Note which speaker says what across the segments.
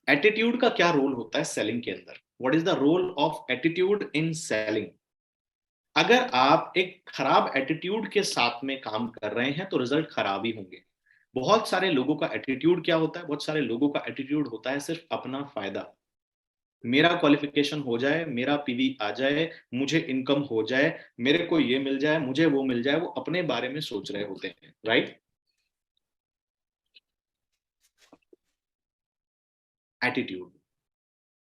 Speaker 1: Attitude का क्या role होता है सेलिंग के अंदर? What is the role of attitude in selling? अगर आप एक खराब एटीट्यूड के साथ में काम कर रहे हैं तो रिजल्ट खराब ही होंगे। बहुत सारे लोगों का एटीट्यूड क्या होता है? बहुत सारे लोगों का एटीट्यूड होता है सिर्फ अपना फायदा। मेरा क्वालिफिकेशन हो जाए, मेरा पीवी आ जाए, मुझे इनकम हो जाए, मेरे को ये मिल जाए, मुझे वो मिल जाए, वो अपने बारे में सोच रहे होते हैं, राइट? एटीट्यूड,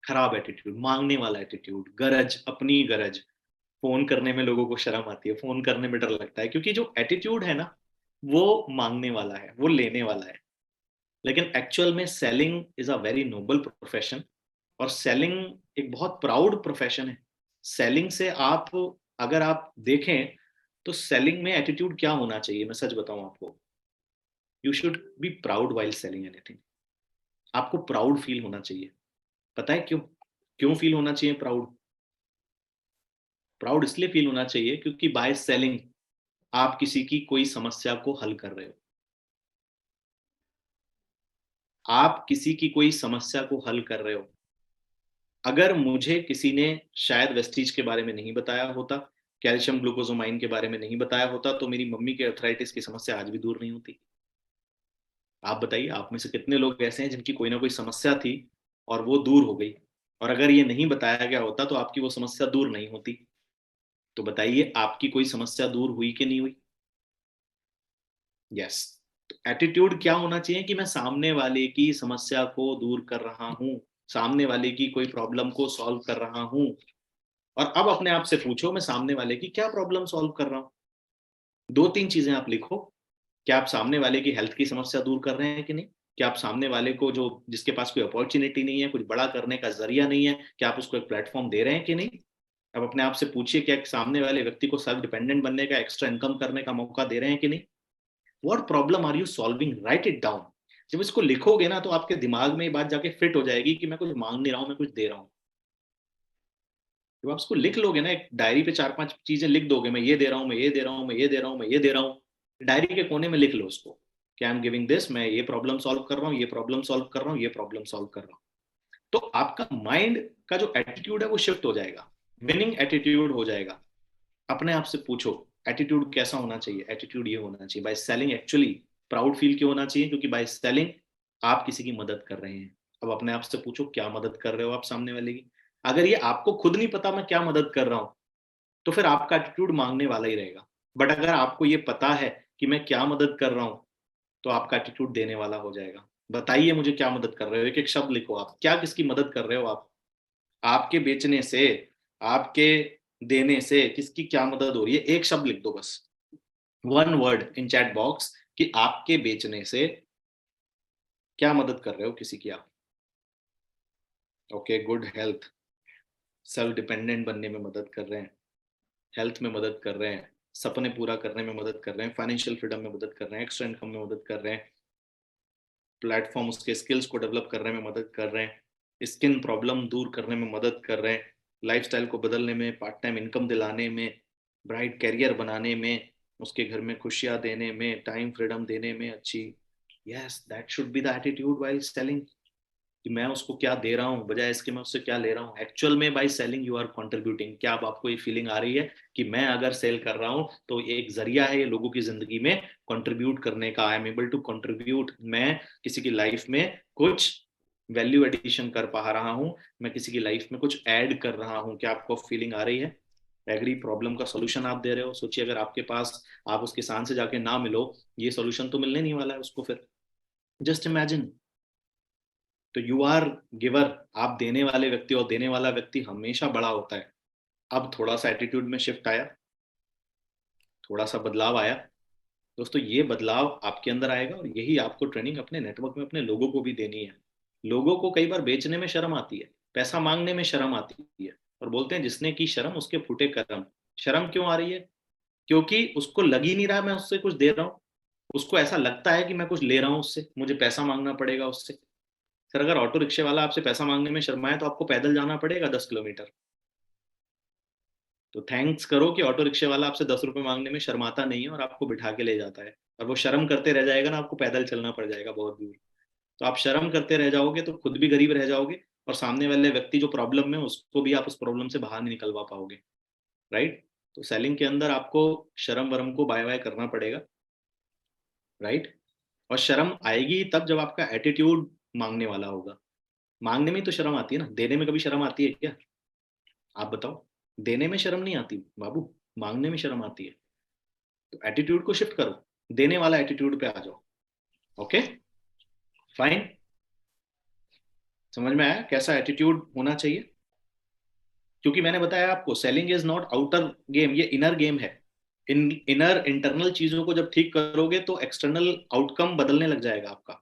Speaker 1: खराब एटीट्यूड, मांगने वाला एटीट्यूड, गरज, अपनी गरज। फोन करने में लोगों को शर्म आती है, फोन करने में डर लगता है, क्योंकि जो एटीट्यूड है ना, वो मांगने वाला है, वो लेने वाला है। लेकिन एक्चुअल में selling is a very noble profession, और सेलिंग एक बहुत प्राउड प्रोफेशन है। सेलिंग से आप, अगर आप देखें, तो सेलिंग में एटीट्यूड क्या होना चाहिए, मैं सच बताऊं आपको। You should be proud while selling anything. आपको प्राउड फील होना चाहिए। पता है क्यों? क्यों फील होना चाहिए प्राउड? प्राउड इसलिए फील होना चाहिए क्योंकि बाय सेलिंग आप किसी की कोई समस्या को हल कर रहे हो। आप किसी की कोई समस्या को हल कर रहे हो। अगर मुझे किसी ने शायद वेस्टीज के बारे में नहीं बताया होता, कैल्शियम ग्लूकोजोमाइन के बारे में नहीं बताया होता, तो मेरी मम्मी के अर्थराइटिस की समस्या आज भी दूर नहीं होती। आप बताइए, आप में से कितने लोग ऐसे हैं जिनकी कोई ना कोई समस्या थी और वो दूर हो गई? और अगर ये नहीं बताया गया होता तो आपकी वो समस्या दूर नहीं होती। तो बताइए, आपकी कोई समस्या दूर हुई कि नहीं हुई? यस। तो एटीट्यूड क्या होना चाहिए कि मैं सामने वाले की समस्या को दूर कर रहा हूं, सामने वाले की कोई प्रॉब्लम को सॉल्व कर रहा हूं। और अब अपने आप से पूछो, मैं सामने वाले की क्या प्रॉब्लम सॉल्व कर रहा हूँ? दो तीन चीजें आप लिखो। क्या आप सामने वाले की हेल्थ की समस्या दूर कर रहे हैं कि नहीं? क्या आप सामने वाले को, जो जिसके पास कोई अपॉर्चुनिटी नहीं है, कुछ बड़ा करने का जरिया नहीं है, क्या आप उसको एक प्लेटफॉर्म दे रहे हैं कि नहीं? अब अपने आप से पूछिए, क्या सामने वाले व्यक्ति को सेल्फ डिपेंडेंट बनने का, एक्स्ट्रा इनकम करने का मौका दे रहे हैं कि नहीं? What problem are you solving? Write it down. जब इसको लिखोगे ना, तो आपके दिमाग में ये बात जाके फिट हो जाएगी कि मैं कुछ मांग नहीं रहा हूं, मैं कुछ दे रहा हूँ। जब आप उसको लिख लोगे ना, एक डायरी पे चार पांच चीजें लिख दोगे, मैं ये दे रहा हूँ, मैं ये दे रहा हूँ, मैं ये दे रहा हूँ, मैं ये दे रहा हूँ। डायरी के कोने में लिख लो उसको कि आई एम गिविंग दिस, मैं ये प्रॉब्लम सॉल्व कर रहा हूँ, ये प्रॉब्लम सॉल्व कर रहा हूँ, ये प्रॉब्लम सॉल्व कर रहा हूँ। तो आपका माइंड का जो एटीट्यूड है वो शिफ्ट हो जाएगा, विनिंग एटीट्यूड हो जाएगा। अपने आप से पूछो, एटीट्यूड कैसा होना चाहिए? एटीट्यूड ये होना चाहिए, by selling actually proud feel क्यों होना चाहिए? क्योंकि बाय सेलिंग आप किसी की मदद कर रहे हैं। अब अपने आप से पूछो, क्या मदद कर रहे हो आप सामने वाले की? अगर ये आपको खुद नहीं पता मैं क्या मदद कर रहा हूं, तो फिर आपका एटीट्यूड मांगने वाला ही रहेगा। बट अगर आपको ये पता है कि मैं क्या मदद कर रहा हूं, तो आपका एटीट्यूड देने वाला हो जाएगा। बताइए मुझे क्या मदद कर रहे हो, एक एक शब्द लिखो, आप क्या किसकी मदद कर रहे हो? आप, आपके बेचने से, आपके देने से किसकी क्या मदद हो रही है? एक शब्द लिख दो बस, one word in chat box, कि आपके बेचने से क्या मदद कर रहे हो किसी की आप। Okay, good health, self dependent बनने में मदद कर रहे हैं, हेल्थ में मदद कर रहे हैं, सपने पूरा करने में मदद कर रहे हैं, फाइनेंशियल फ्रीडम में मदद कर रहे हैं, एक्स्ट्रा इनकम में मदद कर रहे हैं, प्लेटफॉर्म उसके स्किल्स को डेवलप करने में मदद कर रहे हैं, स्किन प्रॉब्लम दूर करने में मदद कर रहे हैं, लाइफस्टाइल को बदलने में, पार्ट टाइम इनकम दिलाने में, ब्राइट कैरियर बनाने में, उसके घर में खुशियां देने में, टाइम फ्रीडम देने में अच्छी। Yes, that should be the attitude while selling, कि मैं उसको क्या दे रहा हूँ बजाय इसके मैं उससे क्या ले रहा हूँ। एक्चुअल में by selling you are contributing. क्या अब आपको ये फीलिंग आ रही है कि मैं अगर सेल कर रहा हूँ तो एक जरिया है ये लोगों की जिंदगी में कंट्रीब्यूट करने का? I am able to contribute, मैं किसी की लाइफ में कुछ वैल्यू एडिशन कर पा रहा हूँ, मैं किसी की लाइफ में कुछ ऐड कर रहा हूँ। क्या आपको फीलिंग आ रही है? एग्री, प्रॉब्लम का सोल्यूशन आप दे रहे हो। सोचिए, अगर आपके पास, आप उस किसान से जाके ना मिलो, ये सोल्यूशन तो मिलने नहीं वाला है उसको फिर। Just imagine. तो यू आर गिवर, आप देने वाले व्यक्ति, और देने वाला व्यक्ति हमेशा बड़ा होता है। अब थोड़ा सा एटीट्यूड में शिफ्ट आया, थोड़ा सा बदलाव आया, दोस्तों ये बदलाव आपके अंदर आएगा, और यही आपको ट्रेनिंग अपने नेटवर्क में अपने लोगों को भी देनी है। लोगों को कई बार बेचने में शर्म आती है, पैसा मांगने में शर्म आती है, और बोलते हैं जिसने की शर्म उसके फूटे कर्म। शर्म क्यों आ रही है? क्योंकि उसको लग ही नहीं रहा मैं उससे कुछ दे रहा हूँ। उसको ऐसा लगता है कि मैं कुछ ले रहा हूँ उससे, मुझे पैसा मांगना पड़ेगा उससे। सर, अगर ऑटो रिक्शे वाला आपसे पैसा मांगने में शर्माए तो आपको पैदल जाना पड़ेगा 10 किलोमीटर। तो थैंक्स करो कि ऑटो रिक्शे वाला आपसे 10 रुपए मांगने में शर्माता नहीं है और आपको बिठा के ले जाता है। और वो शर्म करते रह जाएगा ना, आपको पैदल चलना पड़ जाएगा बहुत दूर। तो आप शर्म करते रह जाओगे तो खुद भी गरीब रह जाओगे, और सामने वाले व्यक्ति जो प्रॉब्लम में, उसको भी आप उस प्रॉब्लम से बाहर नहीं निकलवा पाओगे, राइट? तो सेलिंग के अंदर आपको शर्म वरम को बाय बाय करना पड़ेगा, राइट? और शर्म आएगी तब जब आपका एटीट्यूड मांगने वाला होगा। मांगने में ही तो शर्म आती है ना, देने में कभी शर्म आती है क्या? आप बताओ। देने में शर्म नहीं आती बाबू, मांगने में शर्म आती है। तो एटीट्यूड को शिफ्ट करो, देने वाला एटीट्यूड पे आ जाओ। Okay, fine. समझ में आया कैसा एटीट्यूड होना चाहिए? क्योंकि मैंने बताया आपको, selling is not outer game, ये इनर गेम है। इन इनर इंटरनल चीजों को जब ठीक करोगे तो एक्सटर्नल आउटकम बदलने लग जाएगा आपका।